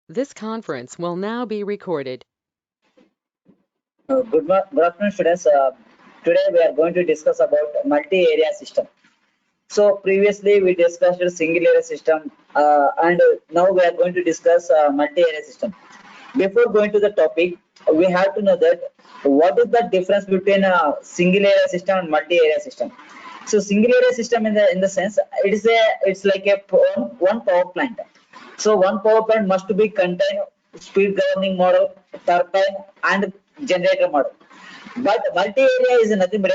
This conference will now be recorded. Good afternoon, students. Today we are going to discuss about multi-area system. So previously we discussed a single area system, and now we are going to discuss multi-area system. Before going to the topic, we have to know that what is the difference between a single area system and multi-area system. So single area system in the sense it's like one power plant. So one power plant must be contain speed governing model, turbine, and generator model. But multi-area is nothing but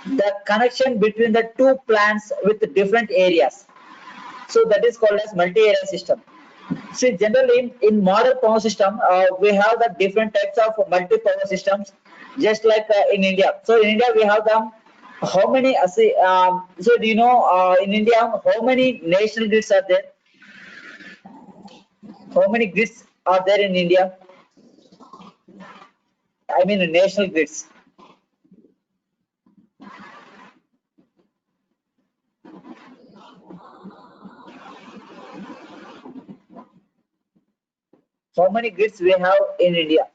the connection between the two plants with different areas. So that is called as multi-area system. See, generally in modern power system, we have the different types of multi-power systems, just like in India. So in India we have them. How many? So do you know in India how many national grids are there? How many grids are there in India? I mean national grids. How many grids we have in India?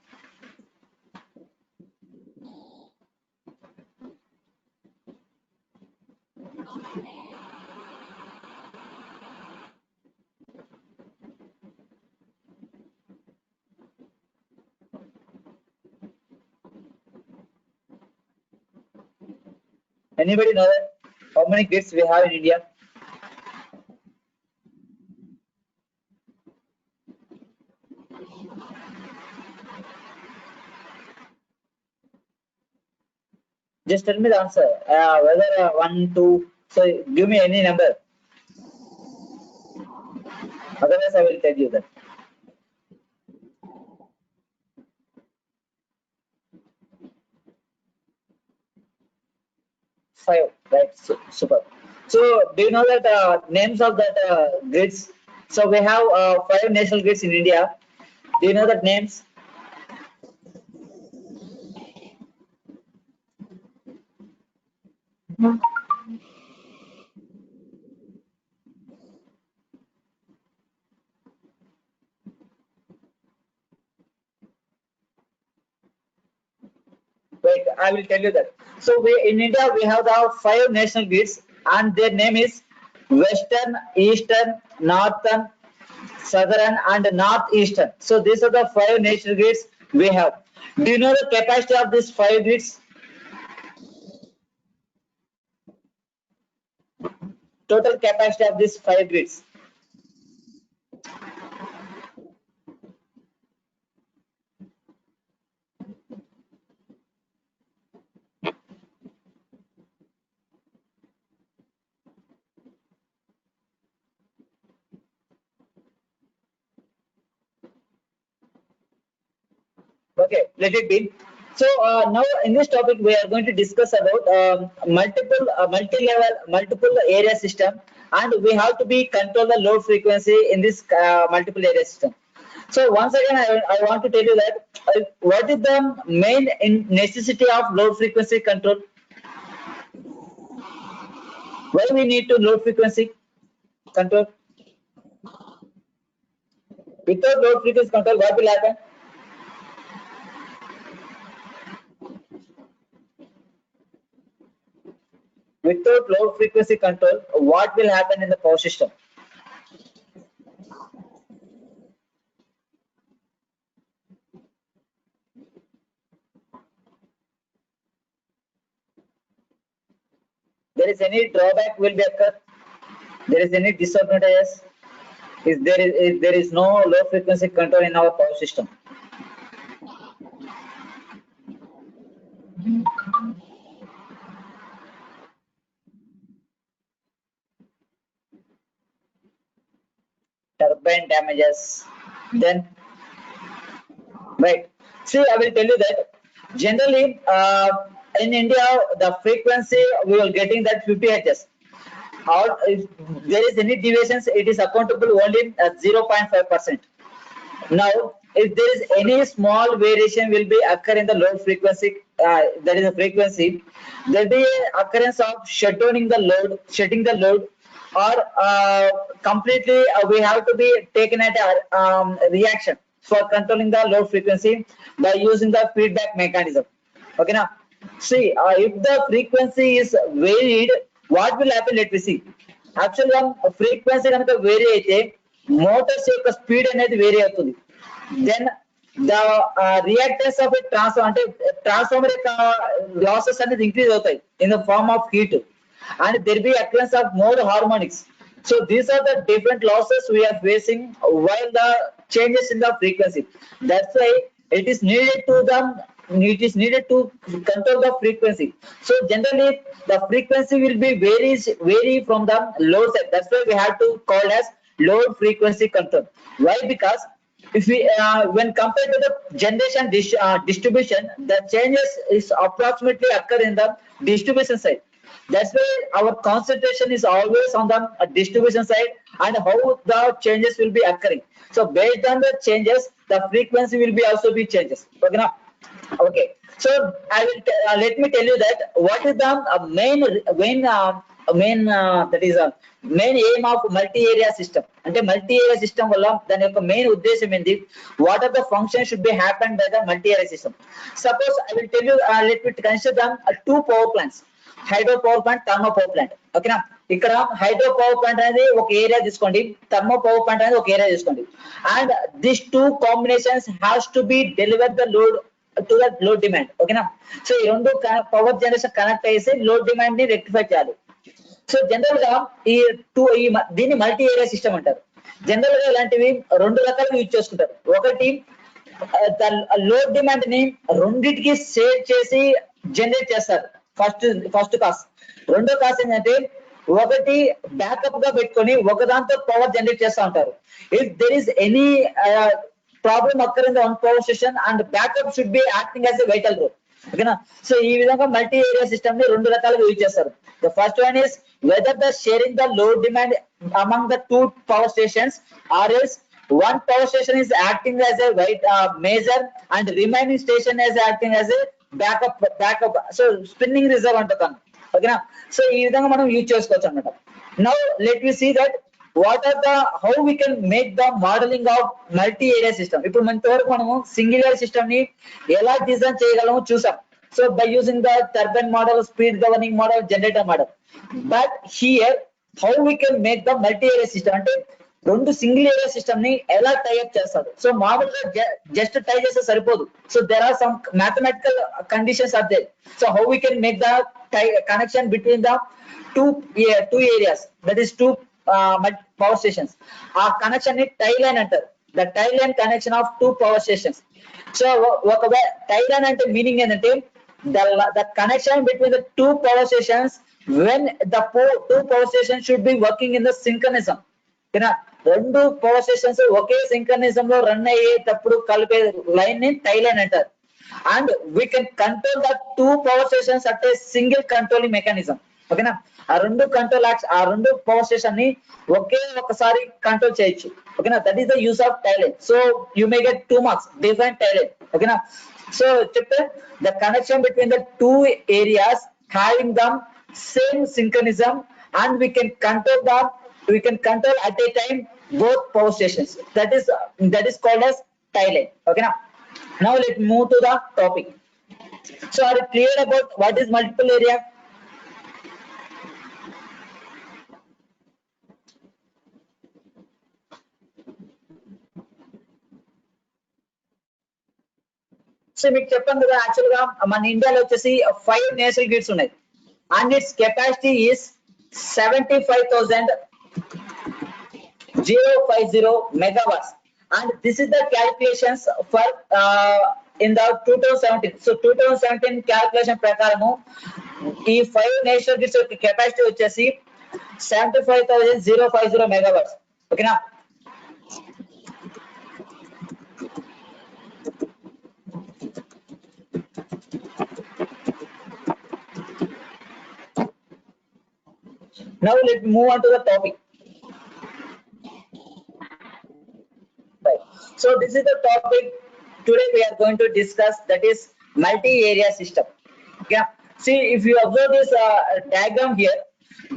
Anybody know that? How many grids we have in India? Just tell me the answer. Whether one, two. So give me any number. Otherwise, I will tell you that. Five. Right. So, super. So do you know that names of that grids? So we have five national grids in India. Do you know that names? Wait, I will tell you that. So we in India we have the five national grids, and their name is Western, Eastern, Northern, Southern, and Northeastern. So these are the five national grids we have. Do you know the capacity of these five grids? Total capacity of these five grids. Okay, let it be. So now in this topic we are going to discuss about multi-level, multiple area system, and we have to be control the load frequency in this multiple area system. So once again, I want to tell you that what is the main necessity of load frequency control? Why we need to load frequency control? Without load frequency control, what will happen? Without low frequency control, what will happen in the power system? There is any drawback will be occur? There is any disadvantages? If there is no low frequency control in our power system? Turbine damages. Then, right. See, I will tell you that generally in India, the frequency we are getting that 50 Hz. Or if there is any deviations, it is accountable only at 0.5%. Now, if there is any small variation will be occur in the low frequency, that is a frequency, there will be occurrence of shutting the load, or completely we have to be taken at a reaction for controlling the load frequency by using the feedback mechanism. Okay, now see, if the frequency is varied, what will happen? Let me see. Actually frequency కనుక vary అయితే Motors యొక్క speed అనేది vary అవుతుంది. Then the reactance of a transformer అంటే transformer యొక్క losses అనేది increase అవుతాయి in the form of heat, and there be occurrence of more harmonics. So these are the different losses we are facing while the changes in the frequency. That's why it is needed to control the frequency. So generally the frequency will be vary from the load side. That's why we have to call as load frequency control. Why? Because if we when compared to the generation distribution, the changes is approximately occur in the distribution side. That's why our concentration is always on the distribution side and how the changes will be occurring. So based on the changes, the frequency will be also be changes. Okay, now, okay. So I will let me tell you that what is the that is main aim of multi-area system. అంటే multi-area system వల్ల దాని యొక్క main ఉద్దేశం ఏంటి? What are the functions should be happened by the multi-area system? Suppose I will tell you, let me consider two power plants. Hydro power plant, thermo power plant. ఓకేనా, ఇక్కడ hydro power plant అనేది ఒక area తీసుకోండి, thermo power plant అనేది ఒక area తీసుకోండి. And this two combinations has to be deliver the load to the load demand. ఓకేనా, so ఈ రెండు పవర్ జనరేషన్ కనెక్ట్ అయ్యేసి లోడ్ డిమాండ్ ని రెక్టిఫై చేయాలి. సో జనరల్ గా దీన్ని మల్టీ ఏరియా సిస్టమ్ అంటారు. జనరల్ గా ఇలాంటివి రెండు రకాలుగా యూజ్ చేసుకుంటారు. ఒకటి లోడ్ డిమాండ్ ని రెండింటికి సేవ్ చేసి జనరేట్ చేస్తారు. First cos. రెండో కాస్ ఏంటంటే ఒకటి బ్యాకప్ గా పెట్టుకొని ఒకదాంతో పవర్ జనరేట్ చేస్తూ ఉంటారు. If there is any problem occur in the one power station and backup should be acting as a vital role. ఓకేనా, సో ఈ విధంగా మల్టీ ఏరియా సిస్టమ్ ని రెండు రకాలుగా యూజ్ చేస్తారు. The first one is whether the sharing the load demand among the two power stations, or else one power station is acting as a major and remaining station is acting as a backup. So spinning reserve అంటాం. ఓకేనా, so ఈ విధంగా మనం use చేసుకోవచ్చు అన్నమాట. Now let we see that what are the how we can make the modelling of multi area system. ఇప్పుడు ఇంతవరకు మనము సింగిల్ ఏరియా సిస్టమ్ ని ఎలా డిజైన్ చేయగలమో చూసాం. So by using the turbine model, speed governing model, generator model. But here how we can make the multi area system అంటే రెండు single area system ని ఎలా టైఅప్ చేస్తారు. సో మామూలుగా జస్ట్ టై చేస్తే సరిపోదు. So there are some mathematical conditions are there. So how we can make the connection between the two areas, that is two power stations. ఆ connection ని tie line అంటారు. The tie line connection of two power stations. So ఒకవేళ tie line అంటే meaning ఏంటంటే the connection between the two power stations when the two power stations should be working in the synchronism. రెండు power stations ఒకే సింక్రనిజం లో run అయ్యేటప్పుడు కలిపే line ని tie line అంటారు. And we can control the two power stations at a single controlling mechanism. ఓకేనా, ఆ రెండు power station ని ఒకసారి కంట్రోల్ చేయొచ్చు. ఓకేనా, that is the use of tie line. So you may get 2 marks define tie line. ఓకేనా, so చెప్తే the connection between the two areas having the same synchronism and we can control at a time both power stations. That is called as tie line. Okay, now let's move to the topic. So are you clear about what is multiple area? So మీకు చెప్పాను కదా, actual గా మన ఇండియాలో వచ్చేసి 5 national grids ఉన్నాయి and its capacity is 75,050 megawatts, and this is the calculations for in the 2017. So 2017 calculation ప్రకారము ఈ 5 నేషనల్ గ్రిడ్స్ యొక్క కెపాసిటీ వచ్చేసి 75,050 megawatts. ఓకేనా, now let's move on to the topic. Right. So this is the topic today we are going to discuss, that is multi area system. Okay, see if you observe this diagram here,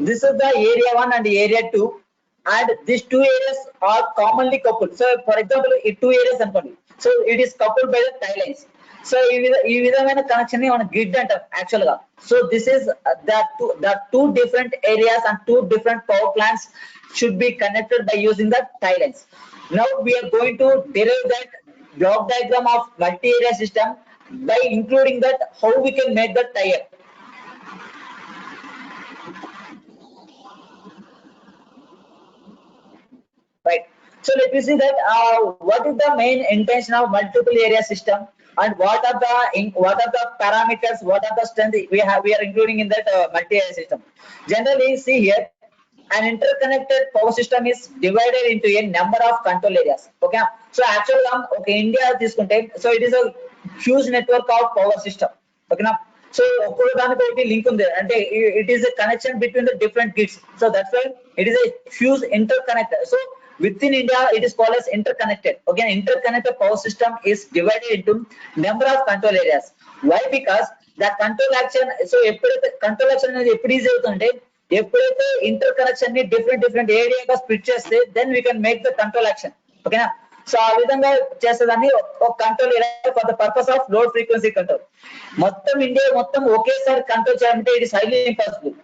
This is the area 1 and area 2, and these two areas are commonly coupled. So for example, ఈ two areas అనుకోండి, so it is coupled by the tie lines. So ఈ విధమైన connection ని మనం grid అంటాం actual గా. So this is the two different areas and two different power plants should be connected by using the tie lines. Now we are going to derive that block diagram of multi-area system by including that how we can make the tie-up. Right. So let me see that what is the main intention of multiple area system, and what are the parameters, what are the strength we are including in that multi-area system. Generally, see here, an interconnected power system is divided into a number of control areas. Okay, so actually India తీసుకుంటే, so it is a huge network of power system. Okay, now so ఒక్కొక్క దానికి ఒకటి link ఉంది, అంటే it is a connection between the different grids. So that's why it is a huge interconnector. So within India it is called as interconnected. Okay, interconnected power system is divided into number of control areas. Why? Because the control action, so ఎప్పుడైతే control action అనేది ఎప్పుడు easy అవుతుందంటే, ఎప్పుడైతే interconnection ని different ఏరియాగా split చేస్తే then we can make the control action. ఓకేనా, so ఆ విధంగా చేసేదాన్ని ఒక control area for the purpose of load frequency control. మొత్తం ఇండియా మొత్తం ఒకేసారి కంట్రోల్ చేయాలంటే it is highly impossible.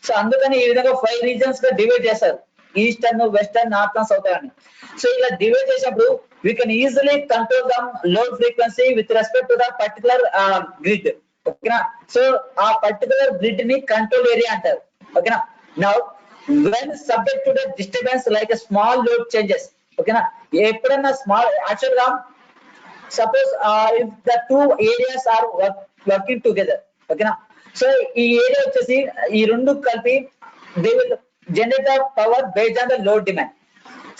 So అందుకని ఈ విధంగా 5 రీజన్స్ గా డివైడ్ చేస్తారు, eastern, western, north and south అని. సో ఇలా డివైడ్ చేసినప్పుడు we can easily control the load frequency with respect to the particular grid. ఓకేనా, సో ఆ పర్టికులర్ గ్రిడ్ ని కంట్రోల్ ఏరియా అంటారు. Okay, now when subject to the disturbance like a small load changes, okay na, ఎప్పుడన్నా small actually suppose if the two areas are working together, okay na, so ఈ area వచ్చేసి ఈ రెండు కలిపి they will generate the power based on the load demand.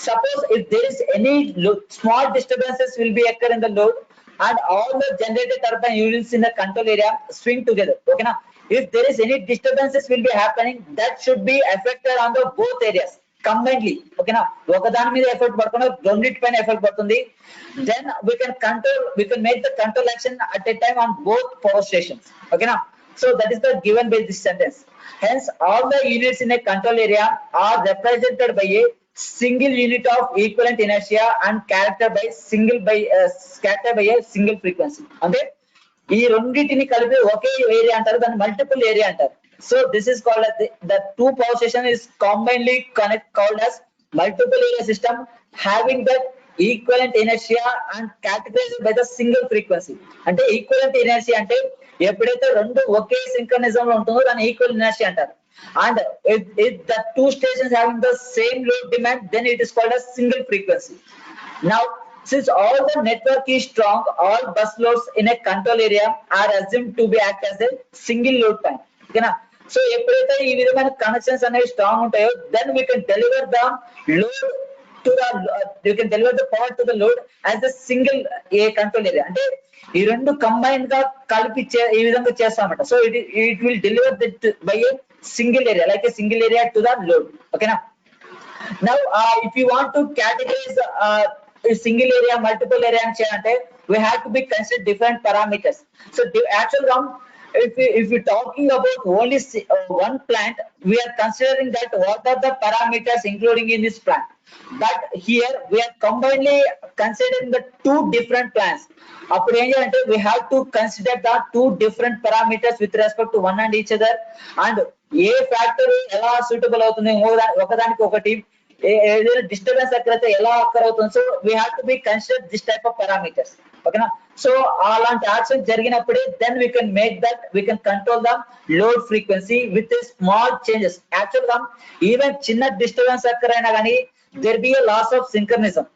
Suppose if there is any small disturbances will be occur in the load, and all the generated turbine units in the control area swing together. Okay na, if there is any disturbances will be happening, that should be affected on the both areas combinedly. Okay na, ఒకదాని మీద effect పడకుండా రెండిటి పైన effect పడుతుంది. Then we can make the control action at a time on both power stations. Okay na, so that is the given by this sentence. Hence all the units in a control area are represented by a single unit of equivalent inertia and scattered by a single frequency. అంటే ఈ రెండింటిని కలిపి ఒకే area అంటారు, దాన్ని multiple area అంటారు. So this is called the two power station is combinedly called as multiple area system having that equivalent inertia and categorized by the single frequency. అంటే equivalent inertia అంటే ఎప్పుడైతే రెండు ఒకే సింక్రనిజం లో ఉంటుందో దాన్ని ఈక్వల్ ఇనర్షియా అంటారు. And if the two stations having the same load demand, then it is called as single frequency. Now since all the network is strong, all bus loads in a control area are assumed to be act as a single load point. Okay na, so ఎప్పుడైతే ఈ విధమైన connections అనేవి strong ఉంటాయో then we can deliver the load to the you can deliver the power to the load as a single control area. అంటే ఈ రెండు combine గా కలిపి ఈ విధంగా చేస్తామట. So it will deliver that by a single area, like a single area to the load. Okay na, now if you want to categorize single area, multiple area అని చేయాలంటే we have to be consider different parameters. So actually if we talking about only one plant, we are considering that what are the parameters including in this plant, but here we are combinedly considering the two different plants. అప్పుడు ఏం చేయాలంటే we have to consider the two different parameters with respect to one and each other, and ఏ factor ఎలా suitable అవుతుంది ఒకదానికి ఒకటి, ఏదైనా disturbance ఎక్కడైతే ఎలా అక్కర్ అవుతుంది. So we have to be consider this type of parameters. ఓకేనా, సో అలాంటి యాక్షన్ జరిగినప్పుడే then we can make that we can control the load frequency with small changes. Actual గా ఈవెన్ చిన్న డిస్టర్బెన్స్ అక్కర్ అయినా కానీ there be a loss of synchronism.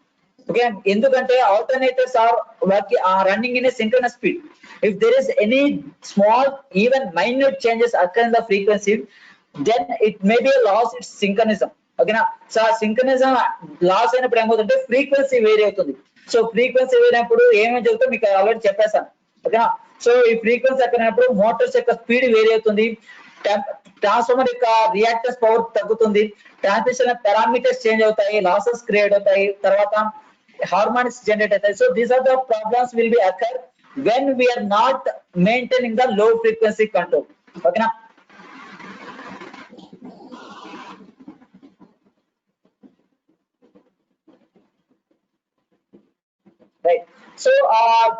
Okay, ఎందుకంటే alternators are running in a synchronous speed. If there is any small even minute changes occur in the frequency, then it may be loss its synchronism. ఓకేనా, so ఆ synchronism loss అయినప్పుడు ఏమవుతుందంటే frequency vary అవుతుంది. So frequency వేరినప్పుడు ఏమేమి జరుగుతుందో మీకు already చెప్పేసాను. ఓకేనా, సో ఈ ఫ్రీక్వెన్సీ ఎక్కడినప్పుడు మోటార్స్ యొక్క స్పీడ్ వేరీ అవుతుంది, ట్రాన్స్ఫార్మర్ యొక్క రియాక్టర్స్ పవర్ తగ్గుతుంది, ట్రాన్స్మిషన్ పారామీటర్స్ చేంజ్ అవుతాయి, లాసెస్ క్రియేట్ అవుతాయి, తర్వాత హార్మోనిక్స్ జనరేట్ అవుతాయి. So these are the problems will be occur when we are not maintaining the low frequency control. ఓకేనా, right? So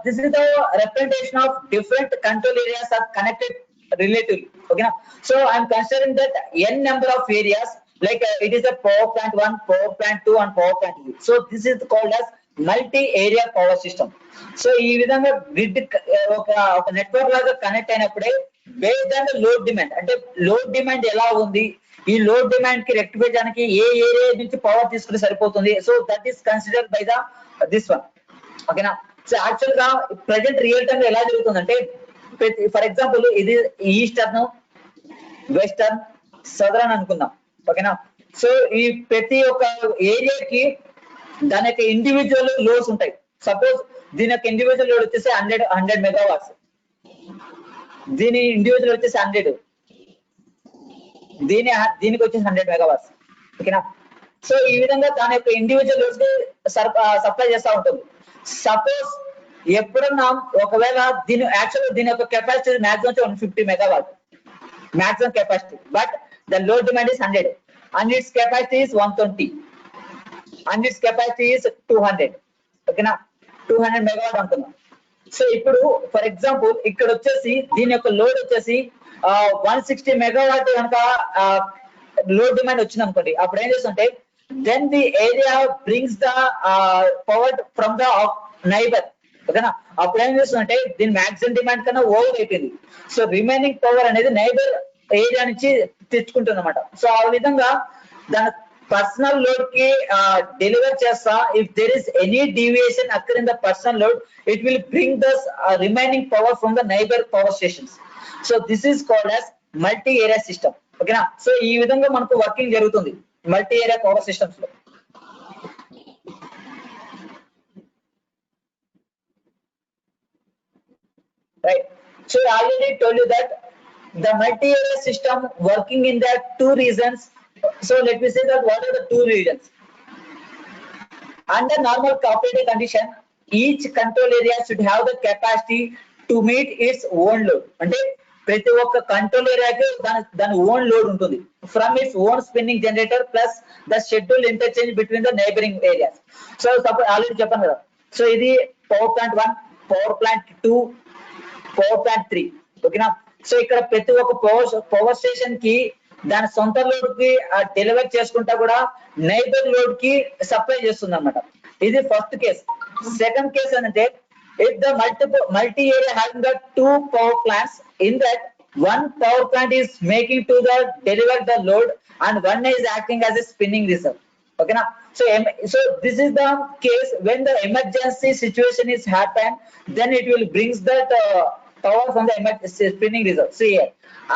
this is the representation of different control areas are connected relatively. Okay now, so I'm considering that n number of areas, like it is a power plant 1, power plant 2 and power plant 3. So this is called as multi area power system. So ఈ విధంగా grid ఒక network లాగా connect అయినప్పుడే based on load demand, అంటే load demand ఎలా ఉంది, ఈ load demand కి రెక్టిఫై చేయడానికి ఏ ఏరియా నుంచి పవర్ తీసుకుంటే సరిపోతుంది. So that is considered by the this one. ఓకేనా. సో యాక్చువల్ గా ప్రెసెంట్ రియల్ టైమ్ లో ఎలా జరుగుతుందంటే, ఫర్ ఎగ్జాంపుల్ ఇది ఈస్టర్న్, వెస్టర్న్, సదరన్ అనుకుందాం. ఓకేనా. సో ఈ ప్రతి ఒక్క ఏరియాకి దాని యొక్క ఇండివిజువల్ లోడ్స్ ఉంటాయి. సపోజ్ దీని యొక్క ఇండివిజువల్ లోడ్ వచ్చేసి 100 మెగావాట్స్, దీని ఇండివిజువల్ వచ్చేసి 100, దీనికి వచ్చేసి 100 మెగావాట్స్. ఓకేనా. సో ఈ విధంగా దాని యొక్క ఇండివిజువల్ లోడ్స్ సప్లై చేస్తూ ఉంటుంది. సపోజ్ ఎప్పుడన్నా ఒకవేళ దీని యొక్క capacity maximum 150 megawatt maximum capacity, but the load demand is 100 and its capacity is 120 and its capacity is 200. Okay na, 200 megawatt antunna. So ఇప్పుడు ఫర్ ఎగ్జాంపుల్ ఇక్కడ వచ్చేసి దీని యొక్క లోడ్ వచ్చేసి 160 మెగావాట్ కనుక లోడ్ డిమాండ్ వచ్చింది అనుకోండి, అప్పుడు ఏం చేస్తుంటే then the area brings the power from the neighbour. ఓకేనా. అప్పుడు ఏం చేస్తుందంటే దీని మాక్సిమం డిమాండ్ కన్నా ఓవర్ అయిపోయింది. సో రిమైనింగ్ పవర్ అనేది నైబర్ ఏరియా నుంచి తెచ్చుకుంటుంది అనమాట. సో ఆ విధంగా దాని పర్సనల్ లోడ్ కి డెలివర్ చేస్తా. If there is any deviation occur in the personal load, it will bring the remaining power from the neighbour power stations. So this is called as multi area system. ఓకేనా. So ఈ విధంగా మనకు working జరుగుతుంది multi area power systems లో. Right. So I already told you that the multi-area system working in the two regions. So let me say that what are the two regions? Under normal operating condition, each control area should have the capacity to meet its own load. అంటే ప్రతి ఒక్క control ఏరియాకి దాని own load ఉంటుంది from its own spinning generator plus the schedule interchange between the neighbouring areas. So suppose already చెప్పాను కదా. So ఇది power plant 1, power plant 2, power plant 3. ఓకేనా. సో ఇక్కడ ప్రతి ఒక్క పవర్ స్టేషన్ కి దాని సొంత లోడ్ కి డెలివర్ చేసుకుంటా కూడా నైబర్ లోడ్ కి సప్లై చేస్తుంది అనమాట. ఇది ఫస్ట్ కేస్. సెకండ్ కేస్ అంటే if the multi area having the 2 power plants, in that one power plant is making to the deliver the load and one is acting as a spinning reserve. Okay na. So this is the case when the emergency situation is happen, then it will brings that power from the spinning reserve. See here,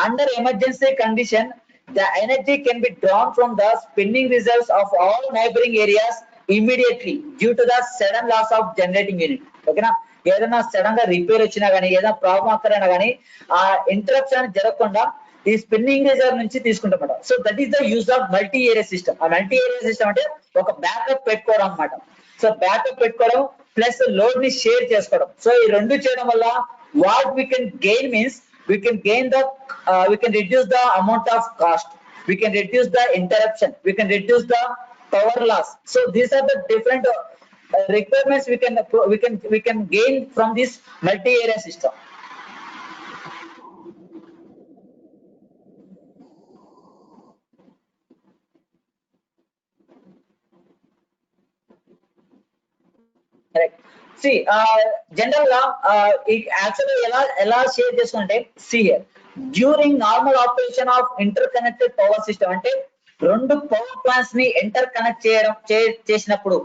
under emergency condition, the energy can be drawn from the spinning reserves of all neighboring areas immediately due to the sudden loss of generating unit. Okay na. ఏదైనా sudden గా repair వచ్చినా గానీ, ఏదైనా problem అక్కరైనా కానీ ఆ interruption జరగకుండా ఈ spinning reserve నుంచి తీసుకుంటాం. So that is the use of multi area system. ఆ మల్టీ ఏరియా సిస్టమ్ అంటే ఒక బ్యాకప్ పెట్టుకోవడం అనమాట. సో బ్యాకప్ పెట్టుకోవడం ప్లస్ లోడ్ ని షేర్ చేసుకోవడం. సో ఈ రెండు చేయడం వల్ల what we can gain means we can gain the we can reduce the amount of cost, we can reduce the interruption, we can reduce the power loss. So these are the different requirements we can gain from this multi area system. Correct. See, general గా actually ఎలా share చేసుకుంటే, see here, during normal operation of interconnected power system అంటే రెండు power plants ని inter connect చేసినప్పుడు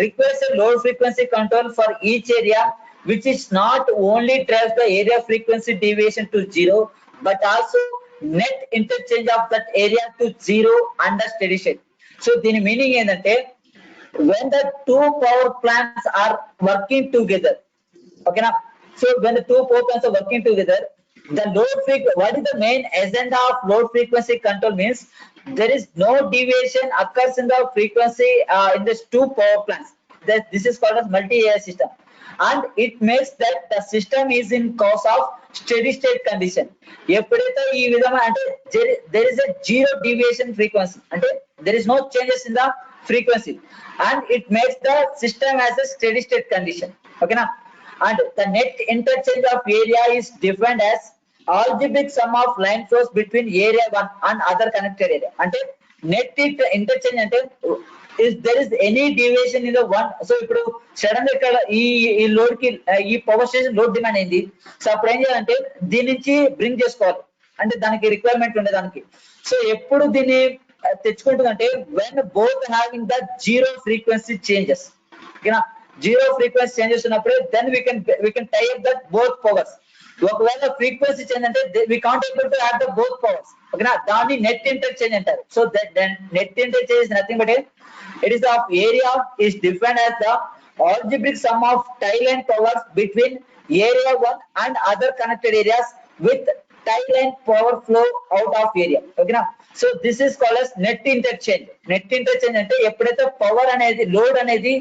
requires a load frequency control for each area, which is not only drives the area frequency deviation to 0 but also net interchange of that area to 0 under steady state. So దీని meaning ఏంటంటే when the two power plants are working together, okay na. So when the two power plants are working together, the load frequency, what is the main agenda of load frequency control means there is no deviation occurs in the frequency in these two power plants. This is called as multi-area system, and it makes that the system is in cause of steady state condition. ఎప్పుడైతే ఈ విధంగా అంటే there is a zero deviation frequency, అంటే there is no changes in the frequency and it makes the system as a steady state condition. Okay na? And the net interchange of area is defined as algebraic sum of line flows between area 1 and other connected area. Ante net interchange ante is there is any deviation in the one. So ఇప్పుడు sudden గా ఇక్కడ ఈ load కి ఈ power station load demand అయింది. So అప్పుడు ఏం చేయాలంటే దీని నుంచి బ్రింగ్ చేసుకోవాలి, అంటే దానికి రిక్వైర్మెంట్ ఉండే దానికి. సో ఎప్పుడు దీన్ని తెచ్చుకుంటుందంటే when both having the zero frequency changes. ఓకేనా, జీరో ఫ్రీక్వెన్సీ చేంజెస్ ఉన్నప్పుడు then we can tie up that both powers. ఒకవేళ ఫ్రీక్వెన్సీ చేంజ్ అంటే we can't able to add the both powers. ఓకేనా, దాన్ని నెట్ ఇంటర్చేంజ్ అంటారు. So net interchange is nothing but it is of area is defined as the algebraic sum of tie line powers between area 1 and other connected areas with tie line power flow out of area. Okay na? So this is called as net interchange. Net interchange ante eppudaithe power anedi load anedi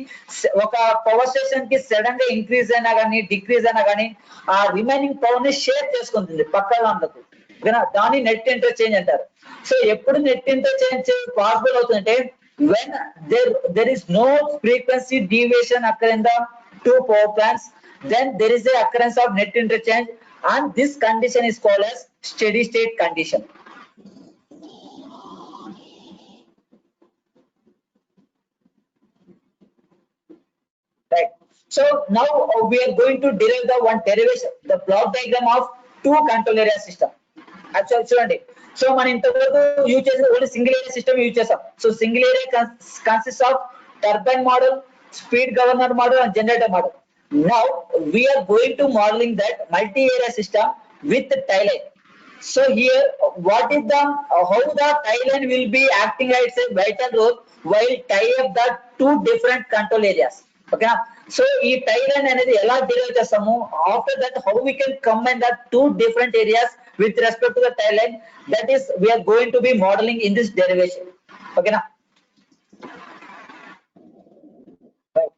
oka power station ki sudden ga increase aina gaani decrease aina gaani aa remaining power ni share చేసుకుంటుంది పక్క దాంట్లోకి. ఓకేనా, దాన్ని net interchange అంటారు. So ఎప్పుడు net interchange possible అవుతుందంటే when there is no frequency deviation occur in the two power plants, then there is a occurrence of net interchange, and this condition is called as steady state condition. Right. So now we are going to derive the one derivation, the block diagram of two control area system. Actually చూడండి, so మన ఇంతవరకు use చేసిన only single area system use చేసాం. So single area consist of turbine model, speed governor model and generator model. Now we're going to modeling that multi area system with tie line. So here what is the how the tie line will be acting as a vital role while tie up the two different control areas. ఓకేనా, so ఈ tie line అనేది ఎలా derive చేస్తాము, after that how we can combine the two different areas with respect to the tie line, that is we are going to be modeling in this derivation. Okay na? Right.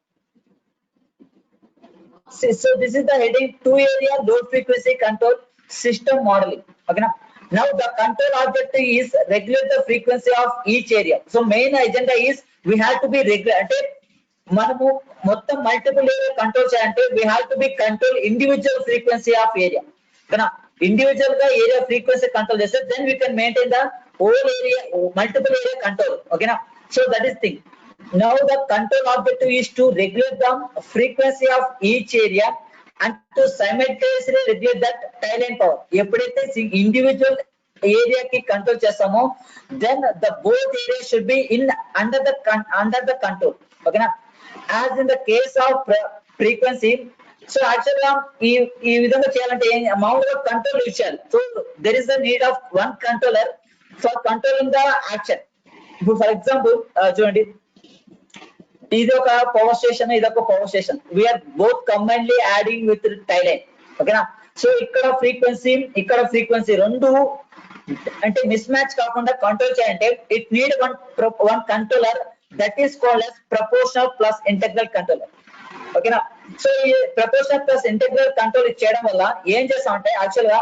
So this is the heading, two area load frequency control system modeling. Okay na? Now the control objective is regulate the frequency of each area. So main agenda is we have to be regular, అంటే మనము మొత్తం multiple area control చేయాలంటే we have to be control individual frequency of area. Okay na? Individual ga area frequency control cheste then we can maintain the whole area multiple area control. Okay na? So that is thing. Now the control objective is to regulate the frequency of each area and to simultaneously regulate that tie line power. Eppudaithe individual area ki control chestamo then the both areas should be in under the control. Okay na? As in the case of frequency, so actual గా ఈ విధంగా చేయాలంటే మామూలుగా control use చేయాలి. So there is the need of one controller for controlling the action. ఇప్పుడు for example చూడండి, ఇది ఒక పవర్ స్టేషన్, ఇది ఒక power station, we are both combinely adding with tie line. ఓకేనా, సో ఇక్కడ ఫ్రీక్వెన్సీ రెండు అంటే మిస్ మ్యాచ్ కాకుండా కంట్రోల్ చేయాలంటే it need one controller that is called as proportional plus integral controller. ఓకేనా, సో ఈ ప్రపోర్షనల్ ప్లస్ ఇంటెగ్రల్ కంట్రోల్ చేయడం వల్ల ఏం చేస్తామంటే యాక్చువల్ గా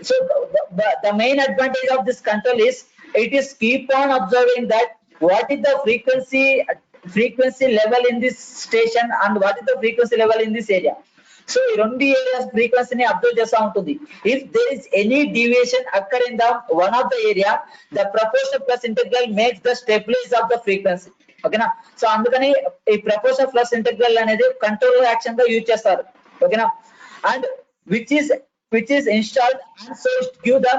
so the main advantage of this control is it is keep on observing that what is the frequency level in this station and what is the frequency level in this area. So ఈ రెండు areas ఫ్రీక్వెన్సీని observe చేస్తూ ఉంటుంది. If there is any deviation occur in the one of the area the proportional plus integral makes the stabilize of the frequency. ఓకేనా, so అందుకని ఈ proportional plus integral అనేది control action గా యూజ్ చేస్తారు. ఓకేనా, and which is installed and so give the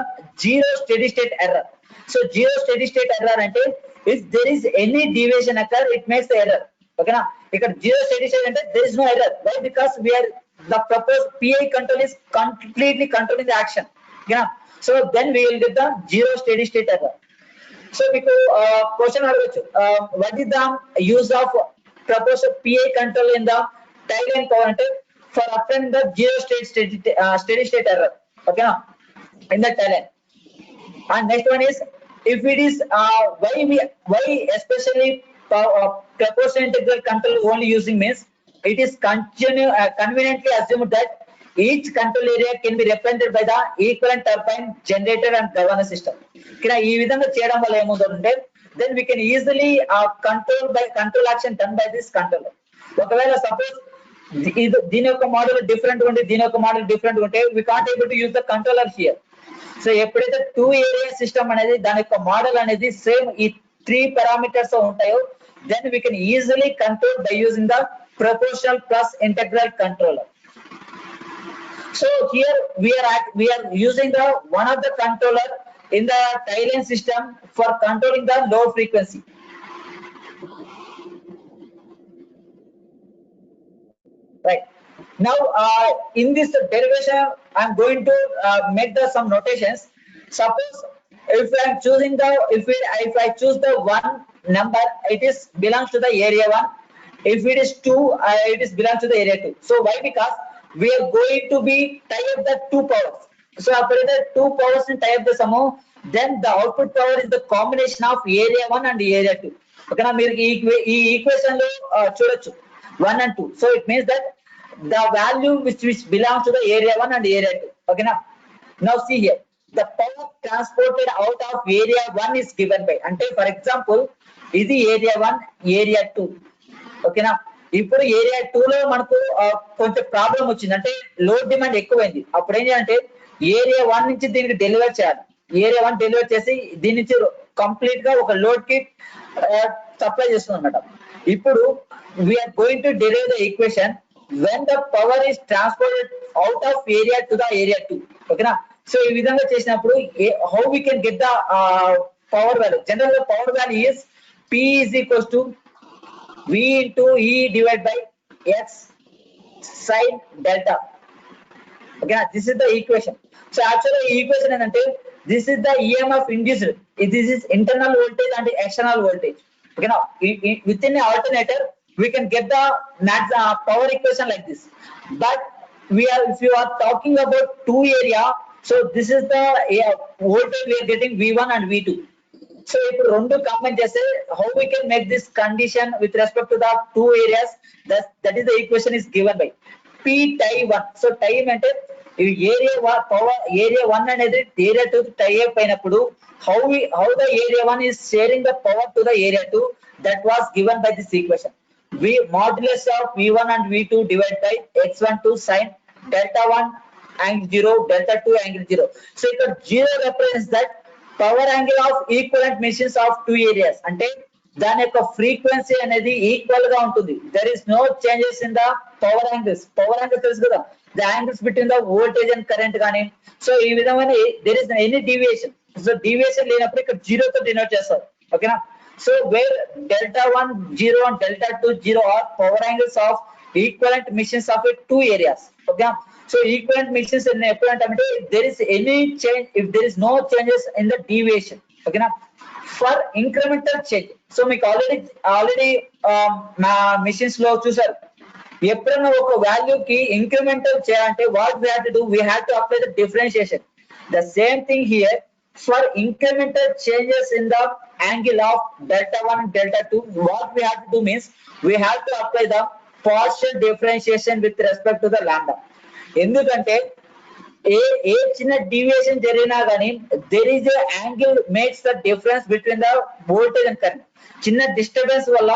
zero steady state error. So zero steady state error అంటే if there is any deviation occur it makes the error. ఓకేనా, ఇక్కడ zero steady state అంటే there is no error. Why? Because we're the proposed PI control is completely controlling the action. Yeah, so then we will get the zero steady state error. So because question అడగొచ్చు, what is the use of proposed PI control in the tie line power అంటే for obtaining the zero steady state error. Okay, in the tie line. And next one is if it is why especially proportional integral control only using means it is conveniently assumed that each control area can be represented by the equivalent turbine, generator and governor system. Kina ee vidhanga cheyadam valla emundante then we can easily control action done by this controller. Okavela suppose దీని యొక్క model different ఉంటే దీని యొక్క model different ఉంటే we can't able to use the controller here. So ఎప్పుడైతే 2 area system అనేది దాని యొక్క మోడల్ అనేది సేమ్ ఈ 3 పారామీటర్స్ ఉంటాయో then we can easily control by using the proportional plus integral controller. So here we are using the one of the controller in the Thailand system for controlling the low frequency. Right now, in this derivation, I am going to make some notations. Suppose if I am choosing the if I choose the one number, it is belongs to the area 1. If it is 2, it is belongs to the area 2. So why? Because we are going to be tie up the 2 powers. So after the 2 powers and tie up the sum, then the output power is the combination of area 1 and area 2. Okay, now ee equation lo చూడొచ్చు 1 and 2. So it means that the value which belongs to the area 1 and area 2. Okay, now see here, the power transported out of area 1 is given by, ante for example ఇది area 1 area 2. ఓకేనా, ఇప్పుడు area 2 లో మనకు కొంచెం problem వచ్చింది, అంటే load demand ఎక్కువైంది. అప్పుడు ఏం చేయాలంటే ఏరియా 1 నుంచి దీనికి డెలివర్ చేయాలి. ఏరియా 1 డెలివర్ చేసి దీని నుంచి కంప్లీట్ గా ఒక లోడ్ కి సప్లై చేస్తుంది అనమాట. ఇప్పుడు we are going to derive the equation when the power is transported out of area to the area 2. ఓకేనా, సో ఈ విధంగా చేసినప్పుడు how we can get the power value. General the power value is P is equals to V into E divided by X sin delta. Okay, this is the equation. So actually equation ఏంటంటే this is the EMF induced. This is internal voltage and external voltage. Okay, now within the alternator we can get the power equation like this. But if you are talking about 2 area, so this is the voltage we are getting V1 and V2. So if rendu combine chese how we can make this condition with respect to the 2 areas, that is the equation is given by P tie 1. So tie ante area power area 1 అనేది area 2 tie up అయినప్పుడు how the area 1 is sharing the power to the area 2, that was given by this equation. V modulus of V1 and V2 divided by X12 sin delta 1 angle 0 delta 2 angle 0. So ఇక్కడ 0 represents that power angle of equivalent machines of 2 areas, అంటే దాని యొక్క frequency అనేది equal గా ఉంటుంది. There is no changes in the power angles. Power angle తెలుసు కదా, the angles between the voltage and current కానీ. సో ఈ విధమైన there is any deviation. So deviation లేనప్పుడు ఇక్కడ 0 తో డినోట్ చేస్తారు. ఓకేనా, so where delta 1 0 and delta 2 0 are power angles of equivalent machines of 2 areas. Okay, so equivalent machines in equivalent అంటే there is any change, if there is no changes in the deviation. Okay na, for incremental change, so మీకు already నా machines లో చూసారు, ఎప్పుడైనా ఒక value కి incremental చేయాలంటే what we have to do, we have to apply the differentiation. The same thing here, for incremental changes in the angle of delta 1 and delta 2, what we have to do means we have to apply the partial differentiation with respect to the lambda. ఎందుకంటే ఏ చిన్న deviation జరిగినా కానీ there is a angle makes the difference between the voltage and current. చిన్న disturbance వల్ల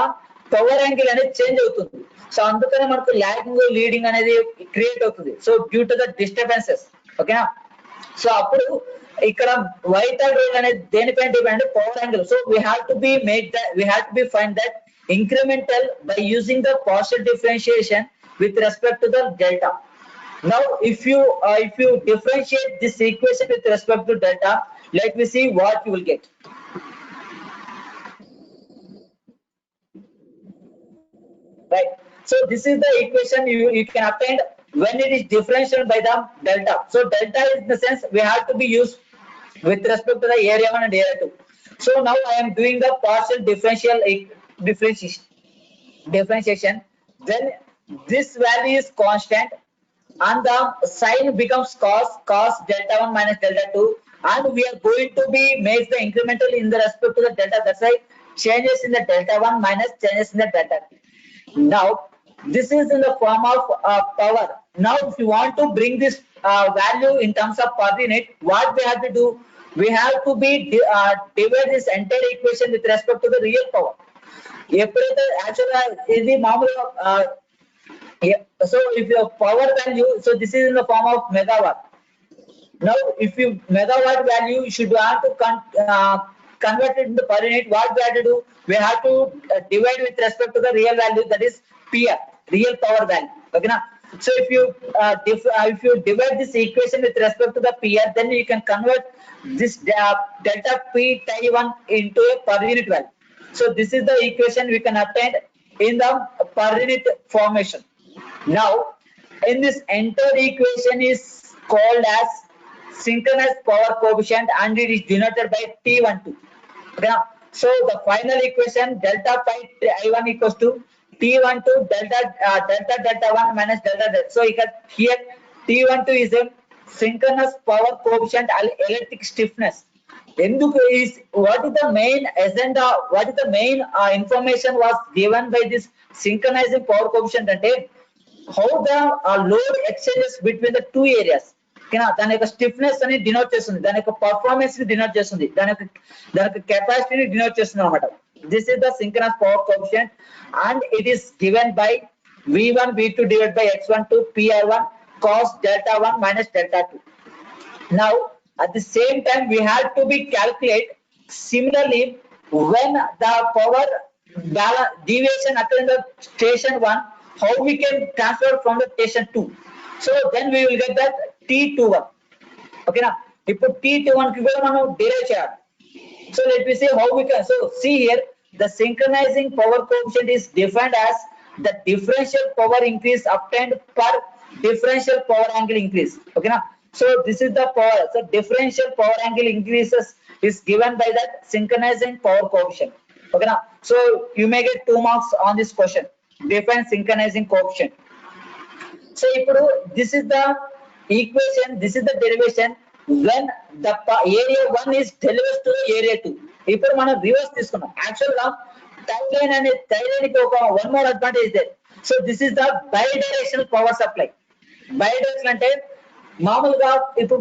power angle అనేది change అవుతుంది. So అందుకనే మనకు లాగింగ్ లీడింగ్ అనేది క్రియేట్ అవుతుంది. So due to the disturbances. ఓకేనా, సో అప్పుడు ఇక్కడ వైట్ అండ్ రెడ్ అనేది దేనిపైన depend, power angle. So we have to be find that incremental by using the partial differentiation with respect to the delta. Now if you differentiate this equation with respect to delta, let me see what you will get. Right, so this is the equation you can obtain when it is differentiated by the delta. So delta is in the sense we have to be used with respect to the area 1 and area 2. So now I am doing the partial differentiation, then this value is constant and the sign becomes cos delta 1 minus delta 2, and we are going to be make the incremental in the respect to the delta. That's why changes in the delta 1 minus changes in the delta 2. Now this is in the form of power. Now if you want to bring this value in terms of coordinate, what we have to do, we have to be divide this entire equation with respect to the real power. ఎప్పుడైతే యాక్చువల్గా ఇది మామూలుగా Yeah. So if your power value, so this is in the form of megawatt. Now, if you megawatt value, you should have to convert it into per unit. What we have to do? We have to divide with respect to the real value, that is PR, real power value. Okay, now. So if you divide this equation with respect to the PR, then you can convert this delta P tie 1 into a per unit value. So this is the equation we can obtain in the per unit formation. Now, in this entire equation is called as synchronous power coefficient, and it is denoted by T12. Okay. So the final equation delta pi I1 equals to T12 delta 1 minus delta. So here T12 is a synchronous power coefficient electric stiffness. What is the main agenda? What is the main information was given by this synchronizing power coefficient? How the load exchanges between the two areas. దాని యొక్క stiffness అని denote చేస్తుంది, దాని యొక్క performance ని denote చేస్తుంది, దాని యొక్క కెపాసిటీని డినోట్ చేస్తుంది అనమాట. This is the synchronous power coefficient and it is given by V1 V2 divided by X12 PR1 cos delta 1 minus delta 2. Now at the same time we have to be calculate similarly when the power deviation occurs in the station 1, how we can transfer from the station 2. So then we will get that T21. Okay, now ఇప్పుడు T21 కి కూడా మనం derive చేయాలి. So let me see how we can. So see here, the synchronizing power coefficient is defined as the differential power increase obtained per differential power angle increase. Okay, now so this is the power. So differential power angle increases is given by that synchronizing power coefficient. Okay, now so you may get 2 marks on this question. Define synchronizing coefficient. So this is the equation, this is the derivation when the area 1 is televised to area 2. ఇప్పుడు మనం reverse తీసుకున్నాం. Actual గా టై line కి ఒక one more advantage there. So this is the bidirectional power supply. Bi direction అంటే మామూలుగా ఇప్పుడు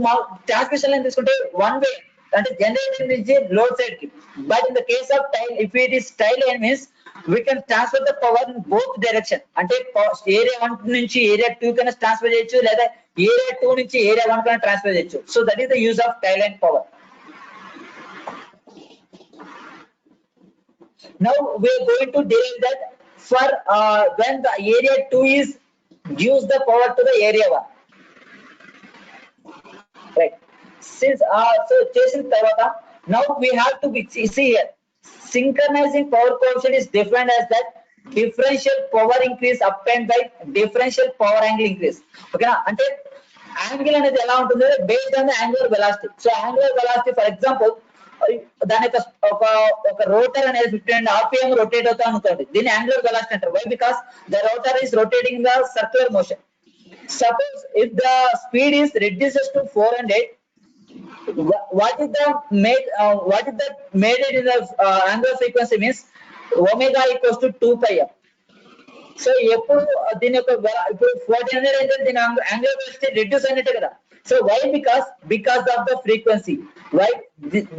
transmission line తీసుకుంటే వన్ వే, అంటే జనరేటర్ నుంచి లోడ్ సైడ్ కి. But in the case of tie, if it is tie line means we can transfer the power in both direction. అంటే area 1 నుంచి area 2 కైనా ట్రాన్స్ఫర్ చేయొచ్చు, లేదా ఏరియా 2 నుంచి ఏరియా 1 కైనా ట్రాన్స్ఫర్ చేయొచ్చు. So that is the use of tie line power. Now we are going to derive that for when the area 2 is gives the power to the area 1. Right. Since so చేసిన తర్వాత now we have to see here. Synchronizing power coefficient is defined as that differential power increase obtained by differential power angle increase. Okay na, ante angle అనేది ఎలా ఉంటుంది based on the angular velocity. So angular velocity, for example, దాని ఒక rotor అనేది 15 rpm rotate అవుతా ఉంటుంది, దీని angular velocity అంటారు. Why? Because the rotor is rotating in the circular motion. Suppose if the speed is reduces to 400, what is the made it in the angular frequency means omega equals to 2 pi f. So ఎప్పుడు దీని యొక్క ఇప్పుడు 1400 అయితే దీని angular velocity reduce అయినట్టే కదా. So why? Because of the frequency. Why?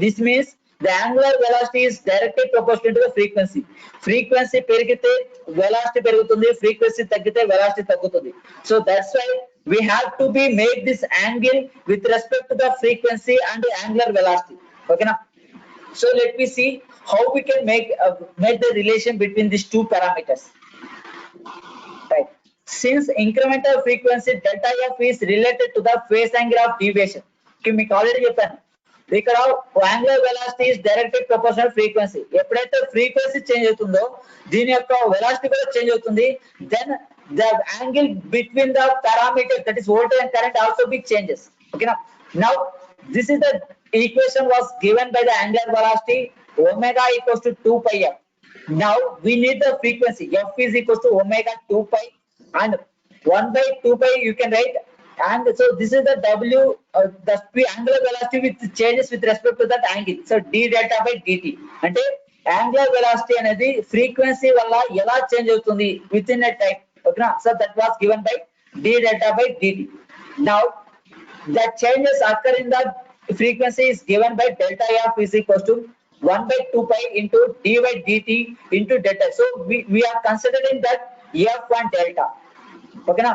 This means the angular velocity is directly proportional to the frequency. Frequency పెరిగితే velocity పెరుగుతుంది, frequency తగ్గితే velocity తగ్గుతుంది. So that's why we have to be make this angle with respect to the frequency and the angular velocity. Okay na? So let me see how we can make the relation between these two parameters. Right. Since incremental frequency delta f is related to the phase angle of deviation. Okay, మీకు already చెప్పాను ఇక్కడ angular velocity is directly proportional frequency. ఎప్పుడైతే frequency change అవుతుందో దీని యొక్క velocity కూడా change అవుతుంది. Then the angle between the parameters, that is voltage and current, also big changes. Okay, now this is the equation was given by the angular velocity omega equals to 2 pi f. Now we need the frequency f is equals to omega 2 pi and 1 by 2 pi you can write, and so this is the w the angular velocity with changes with respect to that angle. So d delta by dt అంటే angular velocity అనేది frequency వల్ల ఎలా change అవుతుంది within a time. Okay, so that was given by d delta by dt. Now the changes occur in the frequency is given by delta f is equals to 1 by 2 pi into d by dt into delta. So we are considering that f and delta. ఓకేనా.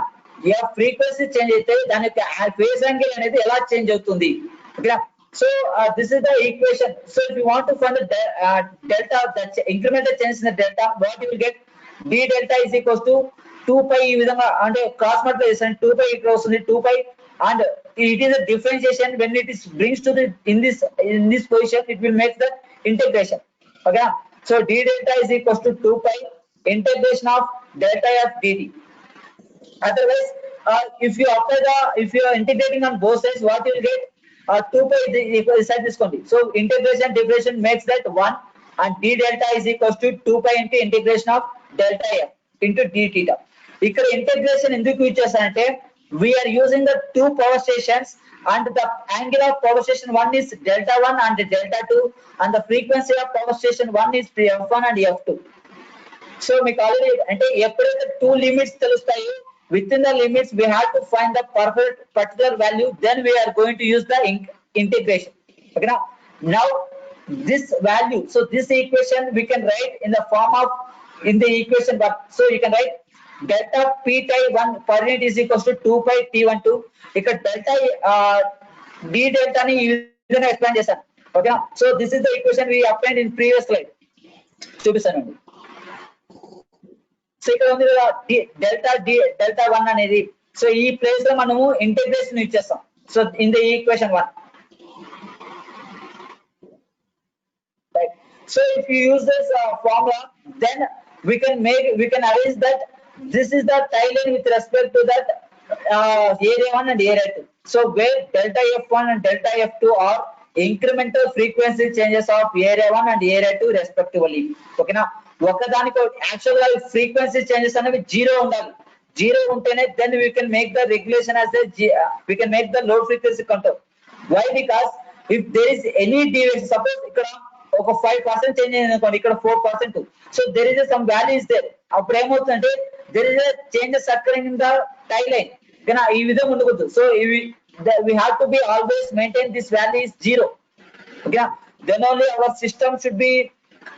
ఏ frequency change అయితే దాని యొక్క phase angle అనేది ఎలా change అవుతుంది, ఓకేనా. So this is the equation. So if you want to find the delta, that incremental change in the delta, what you will get, d delta is equals to 2 పై, ఈ విధంగా అంటే cross multiply చేస్తాను 2 పై ఇక్కడ వస్తుంది 2 పై, and it is a differentiation when it is brings to the in this position it will make the integration, okay. So d delta is equals to 2 pi integration of delta f dt. Otherwise if you are integrating on both sides, what you will get, 2 pi equals side తీసుకోండి. So integration differentiation makes that 1, and d delta is equals to 2 pi into integration of delta f into d theta. ఇక్కడ integration ఎందుకు use చేస్తానంటే, we are using the two power stations and the angle of power station 1 is delta 1 and delta 2, and the frequency of power station 1 is f1 and f2. So మీకు already అంటే ఎప్పుడైతే two limits తెలుస్తాయో, within the limits we have to find the perfect particular value, then we are going to use the integration, okay. Now this value, so this equation we can write in the form of in the equation 1. So you can write delta p tie 1 per unit is equals to 2 pi t12. ఇక్కడ delta d delta ని ఈ విధంగా explain చేశాను, okay. So this is the equation we applied in previous slide, చూపిస్తానండి. So ఇక్కడ ఉంది కదా delta 1 అనేది, సో ఈ ప్లేస్ లో మనము ఇంటిగ్రేషన్ యూజ్ చేస్తాం. So in the equation 1, right. So if you use this formula, then we can arrange that this is the tie line with respect to that area 1 and area 2. So where delta f1 and delta f2 are incremental frequency changes of area 1 and area 2 respectively, okay na. ఒకదానికి actual గా frequency changes అనేవి 0 ఉండాలి. 0 ఉంటేనే then we can make the regulation as we can make the load frequency control. Why? Because if there is any deviation, suppose ఇక్కడ ఒక 5% change అయింది అనుకోండి, ఇక్కడ 4%, so there is some value is there, అప్పుడు ఏమవుతుందంటే there is a changes occurring in the tie line, కానీ ఈ విధంగా ఉండకూడదు. So we have to be always maintain this value is 0, okay. Then only our system should be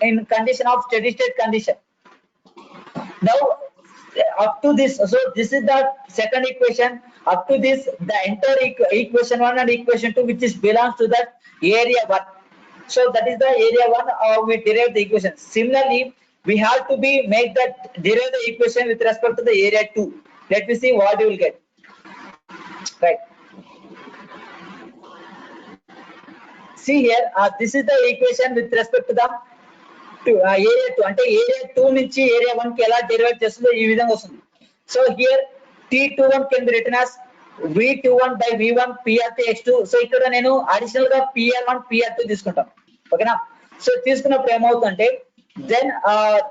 in condition of steady state condition. Now up to this, so this is the second equation. Up to this, the entire equation 1 and equation 2 which is belongs to that area 1. So that is the area 1, we derive the equation. Similarly, we have to be make that derive the equation with respect to the area 2. Let me see what you will get, right. See here, this is the equation with respect to the area 2, అంటే area 2 నుంచి area 1 కి ఎలా డెరివేట్ చేస్తుందో ఈ విధంగా వస్తుంది. So here t21 can be written as v21 by v1 pr2 x2. So ఇక్కడ నేను అడిషనల్ గా pr1 pr2 తీసుకుంటాను, ఓకేనా. సో తీసుకున్నప్పుడు ఏమవుతుందంటే then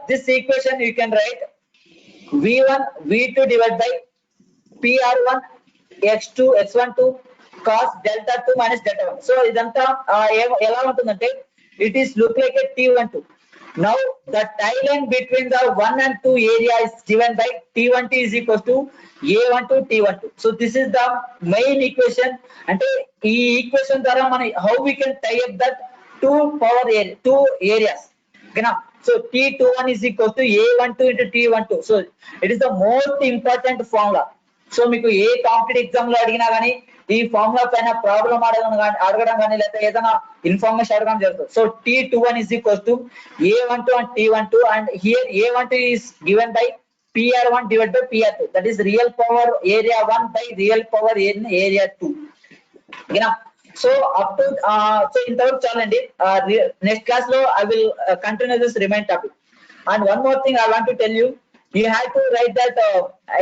this equation you can write v1 v2 divide by pr1 x2 x12 cos delta 2 minus delta 1. సో ఇదంతా ఎలా ఉంటుందంటే it is look like a t12. Now the tie line between the 1 and 2 area is given by t12 is equals to a12 t12. So this is the main equation, అంటే ఈ equation ద్వారా మనం how we can tie up that two areas, okay. So t21 is equals to a12 into t12. So it is the most important formula. So మీకు ఏ competitive exam లో అడిగినా కానీ ఈ formula పైన ప్రాబ్లం అడగడం కానీ లేదా ఏదైనా ఇన్ఫర్మేషన్ అడగడం జరుగుతుంది. So t21 is equals to a12 and t12, and here a12 is given by pr1 divided by pr2, that is real power area 1 by real power in area 2, ఓకేనా. So up to so ఇంతవరకు చాలండి. Next class లో I will continue this remain topic. And one more thing I want to tell you, you have to write that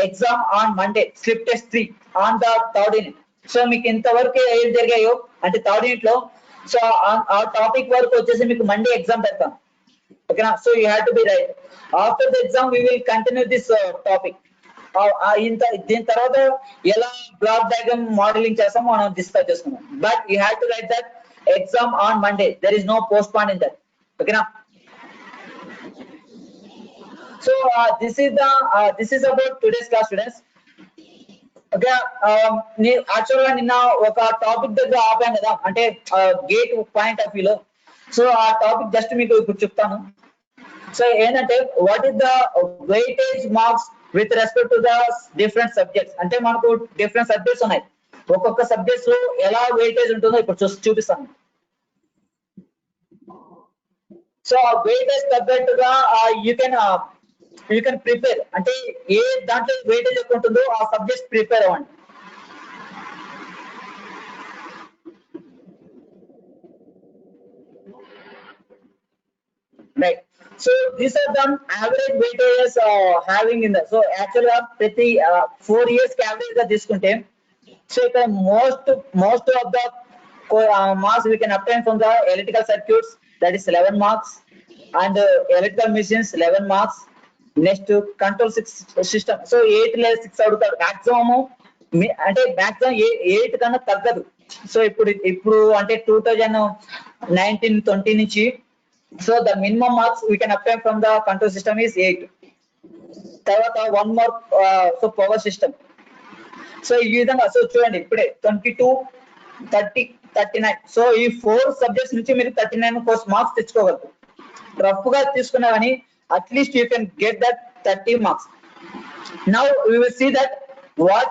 exam on Monday, slip test 3 on the third unit. So మీకు ఇంతవరకు ఏం జరిగాయో అంటే third unit లో, so ఆ topic వరకు వచ్చేసి మీకు మండే ఎగ్జామ్ పెడతాం, ఓకేనా. So you have to be right. After the exam we will continue this topic. దీని తర్వాత ఎలా బ్లాక్ డయాగ్రామ్ మోడలింగ్ చేస్తాం మనం డిస్కస్ చేసుకున్నాం. But you have to write that exam on Monday, there is no postpone in that, ఓకేనా. So this is about today's class, students. Okay, actually నిన్న ఒక topic దగ్గర ఆపాను కదా, అంటే గేట్ పాయింట్ ఆఫ్ వ్యూలో. సో ఆ topic just మీకు ఇప్పుడు చెప్తాను. సో ఏంటంటే what is the weightage marks with respect to the different subjects. అంటే మనకు డిఫరెంట్ సబ్జెక్ట్స్ ఉన్నాయి, ఒక్కొక్క సబ్జెక్ట్స్ లో ఎలా వెయిటేజ్ ఉంటుందో ఇప్పుడు చూపిస్తాను. సో ఆ వెయిటేజ్ తగ్గట్టుగా యూ కెన్ ప్రిపేర్, అంటే ఏ దాంట్లో వెయిటేజ్ ఎక్కువ ఉంటుందో ఆ సబ్జెక్ట్స్ ప్రిపేర్ అవ్వండి. Right. So these are the average weightages having in the. So actual గా ప్రతి 4 years కి యావరేజ్ గా తీసుకుంటే, సో ఇక్కడ most of the marks we can obtain from the electrical circuits, that is 11 marks, and electrical machines 11 marks. Next control system, so 8 లేదా 6 అడుగుతాడు maximum, అంటే maximum 8 కన్నా తగ్గదు. సో ఇప్పుడు అంటే 2019-20 నుంచి, so the minimum marks we can apply from the control system is 8. తర్వాత 1 more so power system. So ఈ విధంగా సో చూడండి ఇప్పుడే 22, 30, 39. సో ఈ 4 సబ్జెక్ట్స్ నుంచి మీరు 39 మార్క్స్ తెచ్చుకోగలరు. రఫ్ గా తీసుకున్నా కానీ at least you can get that 30 marks. Now we will see that what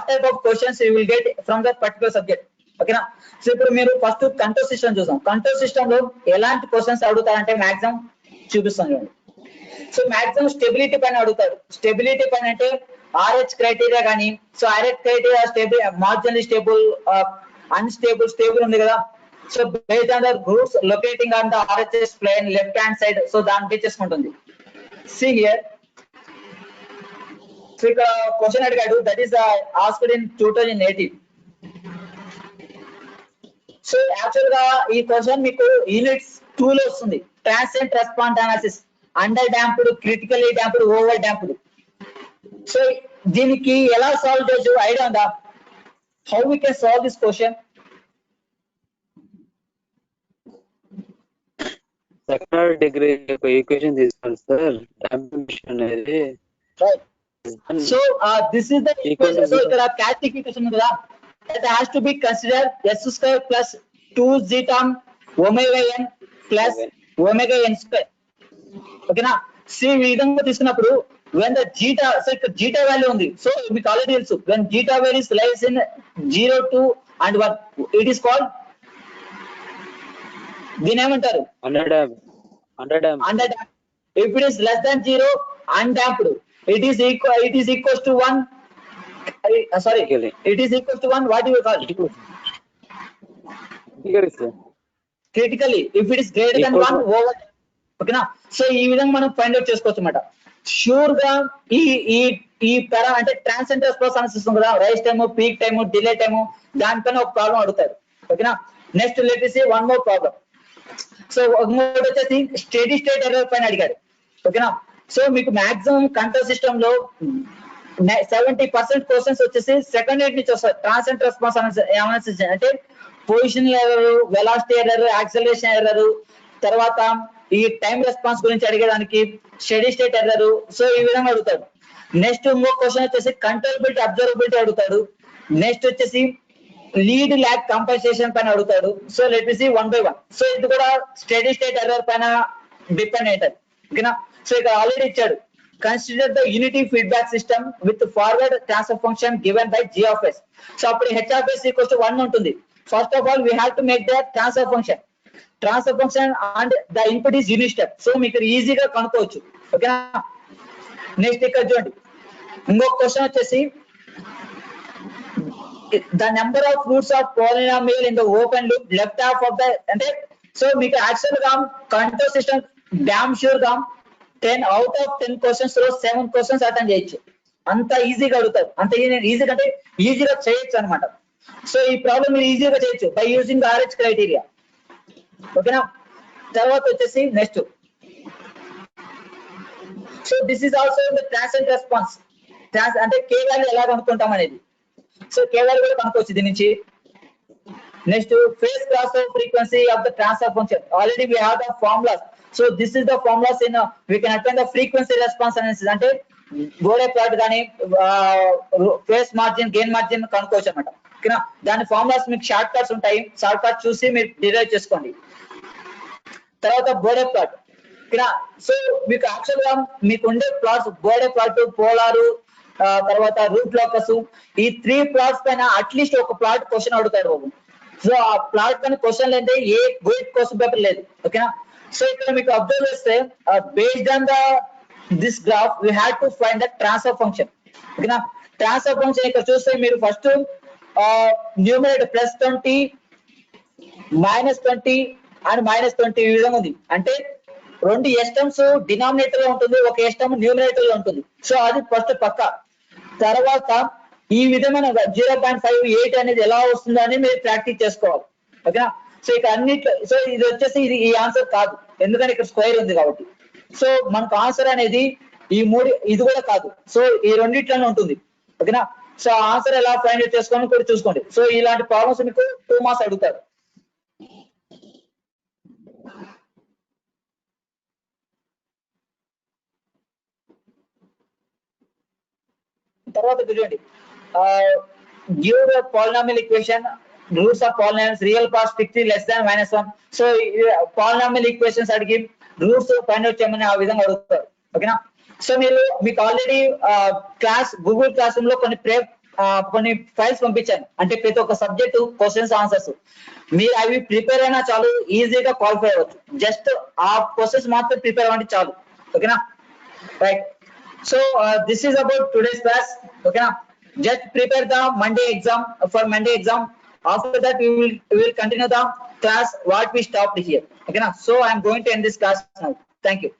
type of questions you will get from that particular subject. ఓకేనా. సో ఇప్పుడు మీరు ఫస్ట్ కంట్రోల్ సిస్టమ్ చూసాం. కంట్రోల్ సిస్టమ్ లో ఎలాంటి క్వశ్చన్స్ అడుగుతారంటే మాక్సిమం చూపిస్తాను చూడండి. సో మాక్సిమం స్టెబిలిటీ పైన అడుగుతారు. స్టెబిలిటీ పైన అంటే RH క్రైటీరియా కానీ, so RH criteria stable, marginally stable, unstable, stable ఉంది కదా. So based on the roots locating on the RHS plane left hand side, so దాన్ని బేస్ చేసుకుంటుంది. సి హియర్, సో ఇక్కడ క్వశ్చన్ అడిగాడు, that is asked in 2018. So actual గా ఈ question మీకు unit 2 లో వస్తుంది. Transient response analysis, under damped, critically damped, over damped. So దీనికి ఎలా సాల్వ్ చేయొచ్చు ఐడియా ఉందా? How we can solve this question? Second degree equation తీసుకోండి సార్, డాంపిషన్ అనేది. So this is the equation. So ఇక్కడ క్యారెక్టరిస్టిక్ ఈక్వేషన్ ఉంది కదా, that has to be considered s² plus 2 zeta omega n plus omega n square. ఓకేనా. So ఈ విధంగా తీసుకున్నప్పుడు when the zeta, సో ఇక్కడ జీటా వాల్యూ ఉంది. సో మీకు ఆల్రెడీ తెలుసు, when zeta values lies in 0, 2 and 1, it is called, దీని ఏమంటారు? Under damp. If it is less than 0, undamped, it is equals to 1. Sorry, it is equals to 1. What do you call it? Critically, if it is greater than 1, over. ఓకేనా. So ఈ విధంగా మనం find out చేసుకోవచ్చు అన్నమాట. Sure గా ఈ పారా అంటే transient response analysis కదా, rice time, peak time, delay time, దానిపైన ఒక ప్రాబ్లం అడుగుతారు. ఓకేనా. Next let us see one more problem. So ఇంకోటి వచ్చేసి స్టడీ స్టేట్ ఎర్రర్ పైన అడిగాడు. ఓకేనా. సో మీకు మాక్సిమం కంట్రోల్ సిస్టమ్ లో 70% క్వశ్చన్స్ వచ్చేసి సెకండ్ యూనిట్ నుంచి వస్తాయి. ట్రాన్సియెంట్ రెస్పాన్స్ అనాలిసిస్ అంటే position error, velocity error, acceleration error, తర్వాత ఈ టైం రెస్పాన్స్ గురించి అడిగేదానికి స్టడీ స్టేట్ ఎర్రర్. సో ఈ విధంగా అడుగుతాడు. నెక్స్ట్ ఇంకో క్వశ్చన్ వచ్చేసి కంట్రోలబిలిటీ, అబ్జర్వబిలిటీ అడుగుతాడు. నెక్స్ట్ వచ్చేసి లీడ్ ల్యాగ్ కంపెన్సేషన్ పైన అడుగుతాడు. So let me see 1 by 1. So ఇది కూడా స్టడీ స్టేట్ ఎర్రర్ పైన డిపెండ్ అవుతుంది. ఓకేనా. సో ఇక్కడ ఆల్రెడీ ఇచ్చాడు, consider the unity feedback system with forward transfer function given by g of s. So అప్పుడు h of s equals to 1 ఉంటుంది. First of all we have to make the transfer function and the input is unit step. So మీకు ఈజీగా కనుక్కోవచ్చు. ఓకేనా. Next ఇక్కడ చూడండి, ఇంకొక question వచ్చేసి the number of roots of polynomial in the open loop left half of the, అంటే so మీకు యాక్చువల్ గా కంట్రోల్ సిస్టమ్ డామ్ షూర్ గా 10 out of 10 క్వశ్చన్స్ లో 7 క్వశ్చన్స్ అటెండ్ చేయొచ్చు. అంత ఈజీగా అడుగుతారు. అంత ఈజీగా అంటే ఈజీగా చేయొచ్చు అనమాట. సో ఈ ప్రాబ్లం మీరు ఈజీగా చేయొచ్చు బై యూజింగ్ RH క్రైటీరియా. ఓకేనా. తర్వాత వచ్చేసి next, so this is also the transient response. అంటే K వాల్యూ ఎలా కనుక్కుంటాం అనేది. సో K వాల్యూ కూడా కనుక్కోవచ్చు దీని నుంచి. Next phase cross over frequency of the transfer function. Already we have the formulas. So this is the formulas in we can attend the frequency response analysis. అంటే Bode plot కానీ phase margin, gain margin కనుక్కోవచ్చు అనమాట. ఓకేనా. దాని formulas మీకు short cuts ఉంటాయి, short cut చూసి మీరు డిరైవ్ చేసుకోండి. తర్వాత బోడే ప్లాట్. ఇక్కడ సో మీకు యాక్చువల్ గా మీకు ఉండే ప్లాట్స్ బోర్డే ప్లాట్, పోలారు, తర్వాత రూట్ లోకస్, ఈ 3 ప్లాట్స్ పైన అట్లీస్ట్ ఒక ప్లాట్ క్వశ్చన్ అడుగుతారు బాబు. సో ఆ ప్లాట్ పైన క్వశ్చన్ అంటే ఏ గోయిట్ క్వశ్చన్ పేపర్ లేదు. ఓకేనా. సో ఇక్కడ మీకు అబ్జర్వ్ చేస్తే based on the this graph we had to find the transfer function. ఓకేనా. ట్రాన్స్ఫర్ ఫంక్షన్ ఇక్కడ చూస్తే మీరు ఫస్ట్ న్యూమరేటర్ +20 -20 అండ్ -20 ఈ విధంగా ఉంది. అంటే 2 ఎస్టమ్స్ డినామినేటర్ లో ఉంటుంది, ఒక ఎస్టమ్ న్యూమరేటర్ లో ఉంటుంది. సో అది ఫస్ట్ పక్క. తర్వాత ఈ విధమైన 0.58 అనేది ఎలా వస్తుందో అని మీరు ప్రాక్టీస్ చేసుకోవాలి. ఓకేనా. సో ఇక్కడ అన్నిట్లో సో ఇది వచ్చేసి ఇది ఈ ఆన్సర్ కాదు, ఎందుకంటే ఇక్కడ స్క్వేర్ ఉంది కాబట్టి. సో మనకు ఆన్సర్ అనేది ఈ 3 ఇది కూడా కాదు. సో ఈ రెండిట్లోనే ఉంటుంది. ఓకేనా. సో ఆన్సర్ ఎలా ఫైండ్ అవుట్ చేసుకోవాలని కూడా చూసుకోండి. సో ఇలాంటి ప్రాబ్లమ్స్ మీకు 2 మార్క్స్ అడుగుతారు. తర్వాత చూడండి, give the polynomial equation, roots of polynomials, real parts fixed less than -1. So polynomial equations అడిగి రూట్స్ ఫైండ్ అవుట్ చేయమని ఆ విధంగా అడుగుతారు. ఓకేనా. సో మీకు ఆల్రెడీ గూగుల్ క్లాస్ రూమ్ లో కొన్ని ఫైల్స్ పంపించాను, అంటే ప్రతి ఒక్క సబ్జెక్టు క్వశ్చన్స్ ఆన్సర్స్. మీరు అవి ప్రిపేర్ అయినా చాలు, ఈజీగా క్వాలిఫై అవ్వచ్చు. జస్ట్ ఆ క్వశ్చన్స్ మాత్రం ప్రిపేర్ అవ్వండి చాలు. ఓకేనా. Right. So this is about today's class. Okay, just prepare the Monday exam. For Monday exam, after that we will continue the class what we stopped here. Okay, so I am going to end this class now. Thank you.